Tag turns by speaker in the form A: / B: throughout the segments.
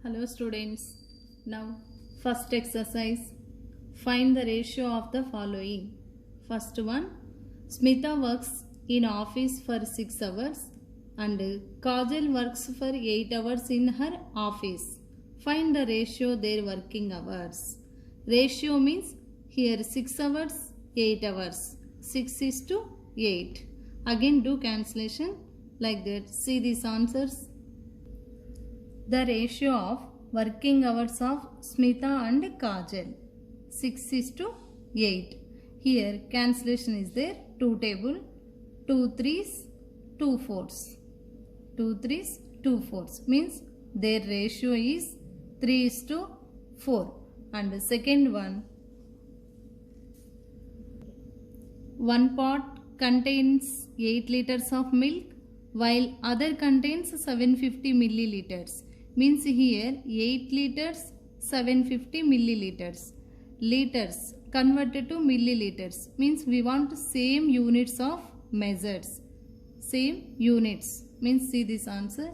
A: Hello students. Now first exercise. Find the ratio of the following. First one. Smita works in office for 6 hours and Kajal works for 8 hours in her office. Find the ratio their working hours. Ratio means here 6 hours, 8 hours. 6 is to 8. Again do cancellation like that. See these answers. The ratio of working hours of Smita and Kajal 6 is to 8. Here cancellation is there. 2 table, 2 3s, 2 4s. 2 3s, 2 4s means their ratio is 3 is to 4. And the second one pot contains 8 liters of milk while other contains 750 milliliters. Means here 8 liters 750 milliliters. Liters converted to milliliters means we want same units of measures. Same units means see this answer.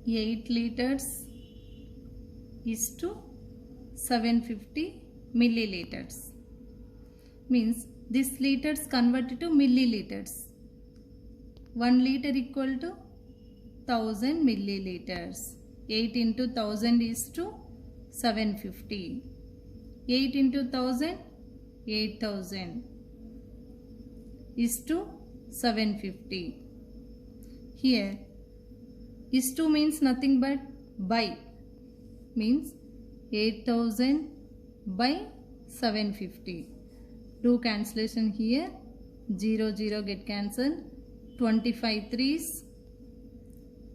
A: 8 liters is to 750 milliliters. Means this liters converted to milliliters. 1 liter equal to 1000 milliliters. 8 into 1000 is to 750. 8 into 1000, 8000 is to 750. Here is to means nothing but by. Means 8000 by 750. Do cancellation here. 0 0 get cancelled. 25 threes.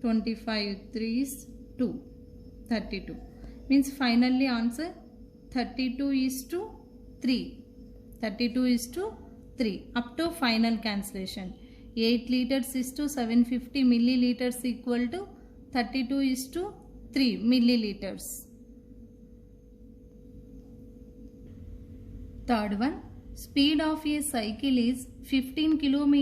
A: 25 3s 2 32 means finally answer 32 is to 3 32 is to 3 up to final cancellation. 8 liters is to 750 milliliters equal to 32 is to 3 milliliters. Third one, speed of a cycle is 15 km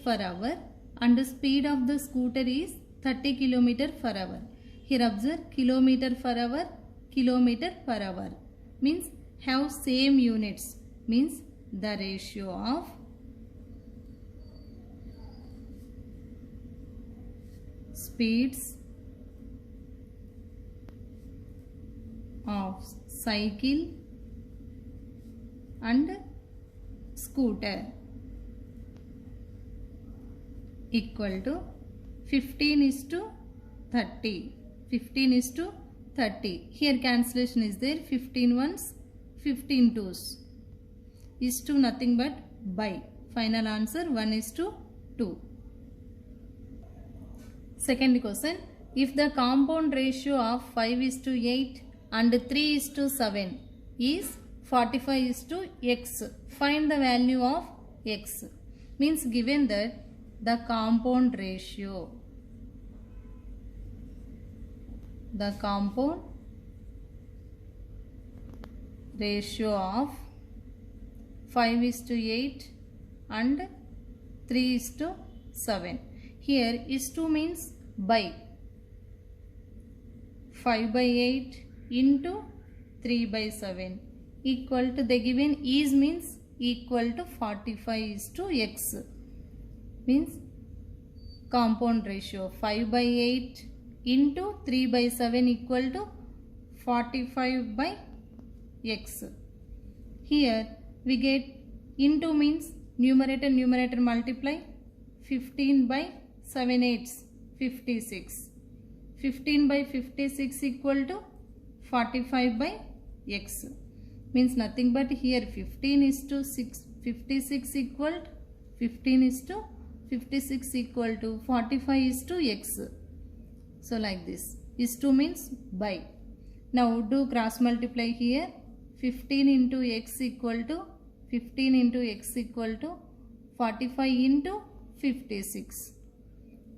A: per hour and the speed of the scooter is 30 km per hour. Here observe kilometer per hour means have same units means the ratio of speeds of cycle and scooter equal to 15 is to 30. 15 is to 30. Here cancellation is there. 15 ones, 15 twos. Is to nothing but by. Final answer 1 is to 2. Second question. If the compound ratio of 5 is to 8 and 3 is to 7 is 45 is to x. Find the value of x. Means given that the compound ratio of 5 is to 8 and 3 is to 7. Here is to means by 5 by 8 into 3 by 7 equal to the given is means equal to 45 is to x. Means compound ratio 5 by 8 into 3 by 7 equal to 45 by x. Here we get into means numerator multiply 15 by 7 8s 56. 15 by 56 equal to 45 by x. Means nothing but here 15 is to 6 56 equal to 15 is to 56 equal to 45 is to x. So like this. Is to means by. Now do cross multiply here. 15 into x equal to 15 into x equal to 45 into 56.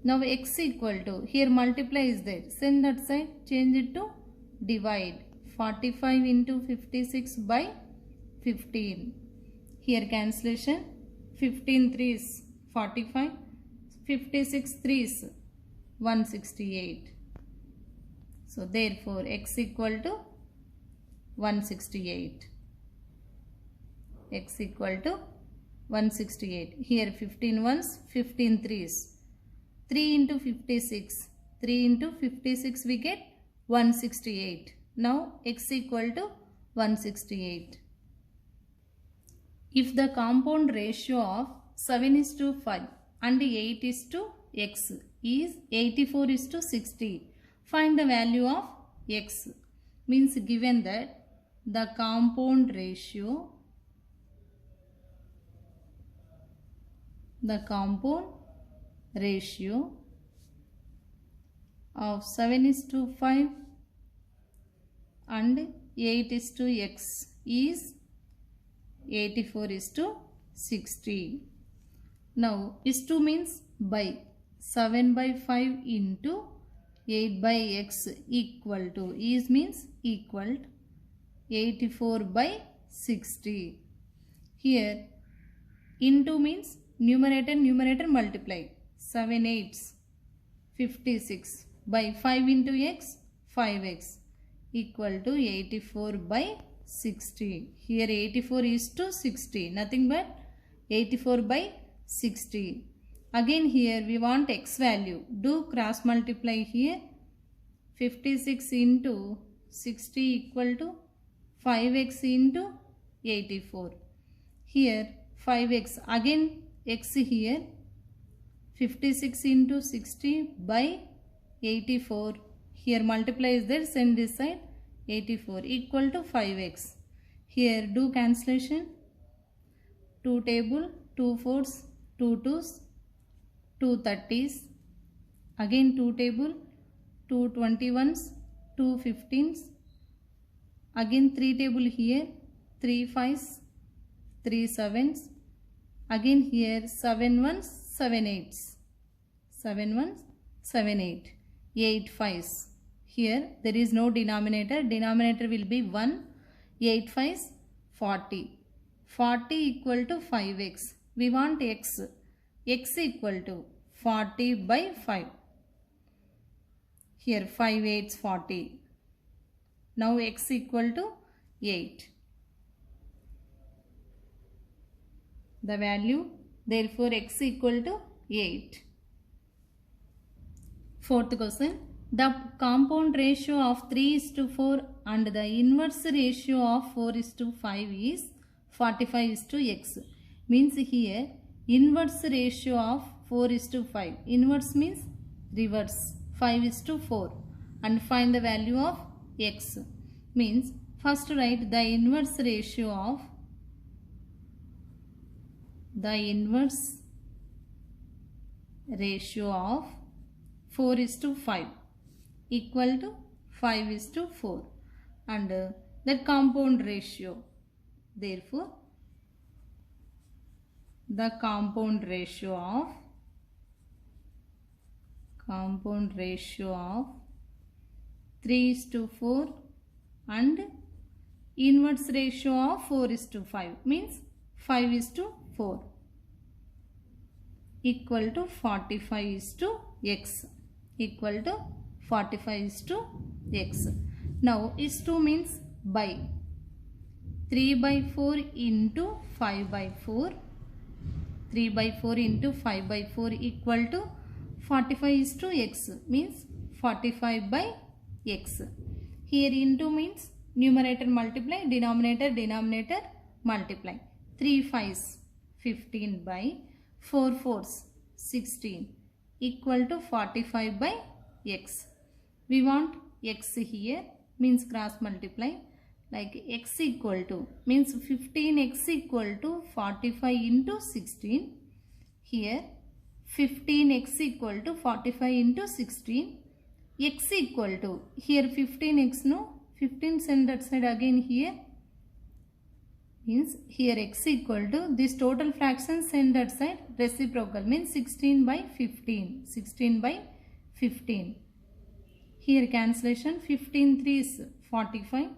A: Now x equal to here multiply is there. Send that side. Change it to divide. 45 into 56 by 15. Here cancellation. 15 3s 45. 56 3s 168. So therefore x equal to 168. X equal to 168. Here 15 ones, 15 threes. 3 into 56. 3 into 56 we get 168. Now x equal to 168. If the compound ratio of 7:5 and 8:x is 84:60, find the value of x. Means given that the compound ratio of 7:5 and 8:x is 84:60. Now is2 means by 7/5 into 8/x equal to is means equal 84/60. Here into means numerator multiply. 7 8s 56 by 5 into x 5x equal to 84/60. Here 84:60, nothing but 84/60. Again here we want x value. Do cross multiply here. 56 into 60 equal to 5x into 84. Here 5x, again x here. 56 into 60 by 84. Here multiply is there, send this side. 84 equal to 5x. Here do cancellation. 2 table, 2 4s, 2 2s, 2 30s. Again 2 table, 2 21s, 2 15s. Again 3 table here, 3 5s, 3 7s. Again here 7 1s, 7 8s. 7 1s, 7 8. 8 5s. Here there is no denominator. Denominator will be 1. 8 5s, 40. 40 equal to 5x. We want x. X equal to 40/5. Here 5 8s 40. Now x equal to 8. The value, therefore x equal to 8. Fourth question. The compound ratio of 3:4 and the inverse ratio of 4:5 is 45:x. Means here inverse ratio of 4:5. Inverse means reverse. 5:4. And find the value of x. Means first write the inverse ratio of 4:5 equal to 5:4 and that compound ratio. Therefore, the compound ratio of 3:4 and inverse ratio of 4:5 means 5:4 equal to 45:x equal to 45:x. Now is2 means by 3/4 into 5/4. 3/4 into 5/4 equal to 45:x means 45/x. Here into means numerator multiply, denominator multiply. 3 5s 15 by 4 4s 16 equal to 45/x. We want x here means cross multiply, like x equal to means 15x equal to 45 into 16. Here 15x equal to 45 into 16. X equal to here 15x, no, 15 send that side again here. Means here x equal to this total fraction send that side, reciprocal means 16/15. 16/15. Here cancellation, 15 3s 45.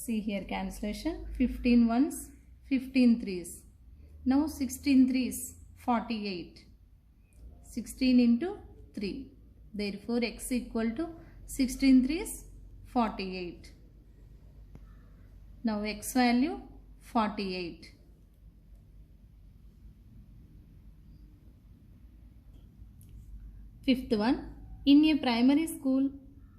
A: See here cancellation, 15 1s 15 3s. Now 16 3s 48. 16 into 3. Therefore x equal to 16 3s 48. Now x value 48. Fifth one, in a primary school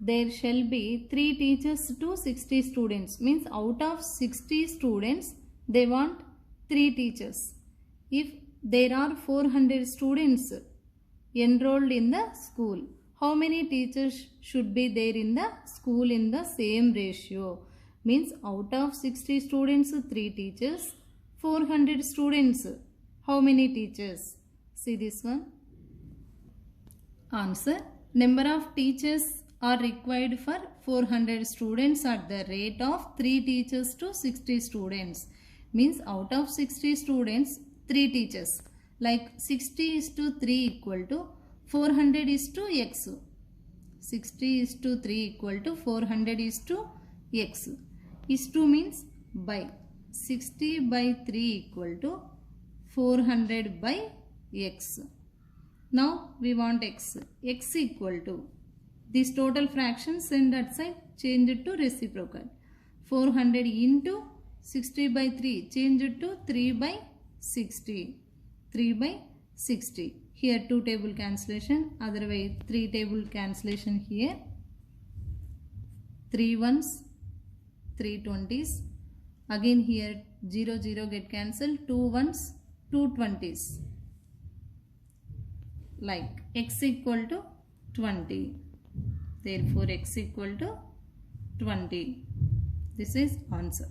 A: there shall be 3 teachers to 60 students. Means out of 60 students they want 3 teachers. If there are 400 students enrolled in the school, how many teachers should be there in the school in the same ratio? Means out of 60 students 3 teachers, 400 students, how many teachers? See this one. Answer, number of teachers are required for 400 students at the rate of 3 teachers to 60 students. Means out of 60 students 3 teachers, like 60 is to 3 equal to 400 is to x. 60 is to 3 equal to 400 is to x. Is to means by. 60 by 3 equal to 400 by x. Now we want x. X equal to this total fraction, send that side, change it to reciprocal. 400 into 60 by 3, change it to 3 by 60. 3 by 60. Here 2 table cancellation, otherwise 3 table cancellation here. 3 ones, 3 20s. Again here 0 0 get cancelled, 2 ones, 2 20s. Like x equal to 20. Therefore x equal to 20. This is answer.